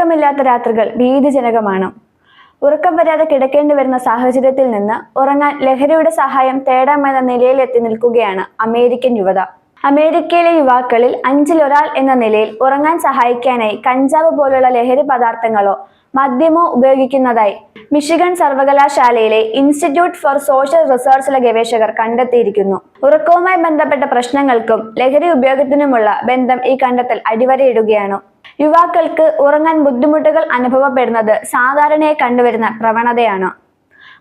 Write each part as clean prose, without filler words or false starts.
ഉറക്കമില്ലാത്ത രാത്രികൾ ഭീതിജനകമാണ്. ഉറക്കം വരാതെ കിടക്കേണ്ടി വരുന്ന സാഹചര്യത്തിൽ നിന്ന് ഉറങ്ങാൻ ലഹരിയുടെ സഹായം തേടാമെന്ന നിലയിലെത്തി നിൽക്കുകയാണ് അമേരിക്കൻ യുവത. അമേരിക്കയിലെ യുവാക്കളിൽ 5-ൽ ഒരാൾ എന്ന നിലയിൽ ഉറങ്ങാൻ സഹായിക്കാനായി കഞ്ചാവ് പോലുള്ള ലഹരി പദാർത്ഥങ്ങളോ മദ്യമോ ഉപയോഗിക്കുന്നതായി മിഷിഗൺ സർവകലാശാലയിലെ ഇൻസ്റ്റിറ്റ്യൂട്ട് ഫോർ സോഷ്യൽ റിസർച്ചിലെ ഗവേഷകർ കണ്ടെത്തിയിരിക്കുന്നു. ഉറക്കവുമായി ബന്ധപ്പെട്ട പ്രശ്നങ്ങൾക്കും ലഹരി ഉപയോഗത്തിനുമുള്ള ബന്ധം ഈ കണ്ടെത്തൽ അടിവരയിടുകയാണ്. യുവാക്കൾക്ക് ഉറങ്ങാൻ ബുദ്ധിമുട്ടുകൾ അനുഭവപ്പെടുന്നത് സാധാരണയായി കണ്ടുവരുന്ന പ്രവണതയാണ്.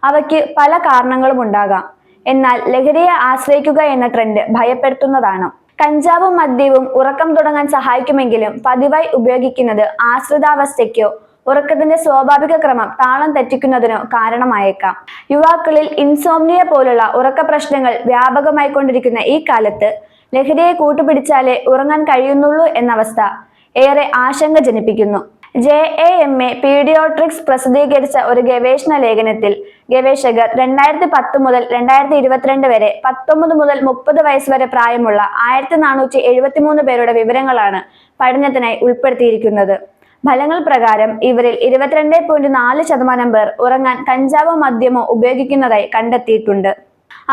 അവയ്ക്ക് പല കാരണങ്ങളും ഉണ്ടാകാം. എന്നാൽ ലഹരിയെ ആശ്രയിക്കുക എന്ന ട്രെൻഡ് ഭയപ്പെടുത്തുന്നതാണ്. കഞ്ചാവും മദ്യവും ഉറക്കം തുടങ്ങാൻ സഹായിക്കുമെങ്കിലും പതിവായി ഉപയോഗിക്കുന്നത് ആശ്രിതാവസ്ഥയ്ക്കോ ഉറക്കത്തിന്റെ സ്വാഭാവിക ക്രമം താളം തെറ്റിക്കുന്നതിനോ കാരണമായേക്കാം. യുവാക്കളിൽ ഇൻസോംനിയ പോലുള്ള ഉറക്ക പ്രശ്നങ്ങൾ വ്യാപകമായിക്കൊണ്ടിരിക്കുന്ന ഈ കാലത്ത് ലഹരിയെ കൂട്ടുപിടിച്ചാലേ ഉറങ്ങാൻ കഴിയുന്നുള്ളൂ എന്ന അവസ്ഥ ഏറെ ആശങ്ക ജനിപ്പിക്കുന്നു. JAMA പീഡിയോട്രിക്സ് പ്രസിദ്ധീകരിച്ച ഒരു ഗവേഷണ ലേഖനത്തിൽ ഗവേഷകർ 2010 മുതൽ 2022 വരെ 19 മുതൽ 30 വയസ്സ് വരെ പ്രായമുള്ള 1473 പേരുടെ വിവരങ്ങളാണ് പഠനത്തിനായി ഉൾപ്പെടുത്തിയിരിക്കുന്നത്. ഫലങ്ങൾ പ്രകാരം ഇവരിൽ 22.4% പേർ ഉറങ്ങാൻ കഞ്ചാവോ മദ്യമോ ഉപയോഗിക്കുന്നതായി കണ്ടെത്തിയിട്ടുണ്ട്.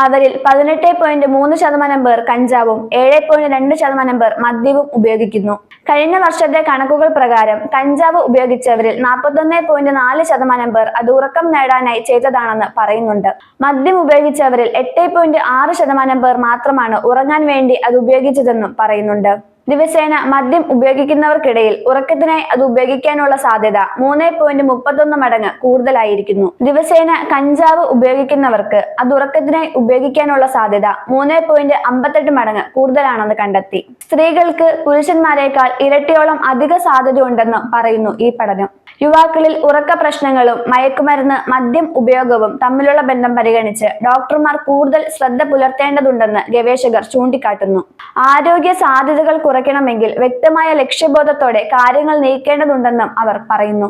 അവരിൽ 18.3% പേർ കഞ്ചാവും 7.2% പേർ മദ്യവും ഉപയോഗിക്കുന്നു. കഴിഞ്ഞ വർഷത്തെ കണക്കുകൾ പ്രകാരം കഞ്ചാവ് ഉപയോഗിച്ചവരിൽ 41.4% പേർ അത് ഉറക്കം നേടാനായി ചെയ്തതാണെന്ന് പറയുന്നുണ്ട്. മദ്യം ഉപയോഗിച്ചവരിൽ 8.6% പേർ മാത്രമാണ് ഉറങ്ങാൻ വേണ്ടി അത് ഉപയോഗിച്ചതെന്നും പറയുന്നുണ്ട്. ദിവസേന മദ്യം ഉപയോഗിക്കുന്നവർക്കിടയിൽ ഉറക്കത്തിനായി അത് ഉപയോഗിക്കാനുള്ള സാധ്യത 3.31 മടങ്ങ് കൂടുതലായിരിക്കുന്നു. ദിവസേന കഞ്ചാവ് ഉപയോഗിക്കുന്നവർക്ക് അത് ഉറക്കത്തിനായി ഉപയോഗിക്കാനുള്ള സാധ്യത 3.58 മടങ്ങ് കൂടുതലാണെന്ന് കണ്ടെത്തി. സ്ത്രീകൾക്ക് പുരുഷന്മാരെക്കാൾ ഇരട്ടിയോളം അധിക സാധ്യതയുണ്ടെന്നും പറയുന്നു ഈ പഠനം. യുവാക്കളിൽ ഉറക്ക പ്രശ്നങ്ങളും മയക്കുമരുന്ന് മദ്യം ഉപയോഗവും തമ്മിലുള്ള ബന്ധം പരിഗണിച്ച് ഡോക്ടർമാർ കൂടുതൽ ശ്രദ്ധ പുലർത്തേണ്ടതുണ്ടെന്ന് ഗവേഷകർ ചൂണ്ടിക്കാട്ടുന്നു. ആരോഗ്യ സാധ്യതകൾ കുറയ്ക്കണമെങ്കിൽ വ്യക്തമായ ലക്ഷ്യബോധത്തോടെ കാര്യങ്ങൾ നീക്കേണ്ടതുണ്ടെന്നും അവർ പറയുന്നു.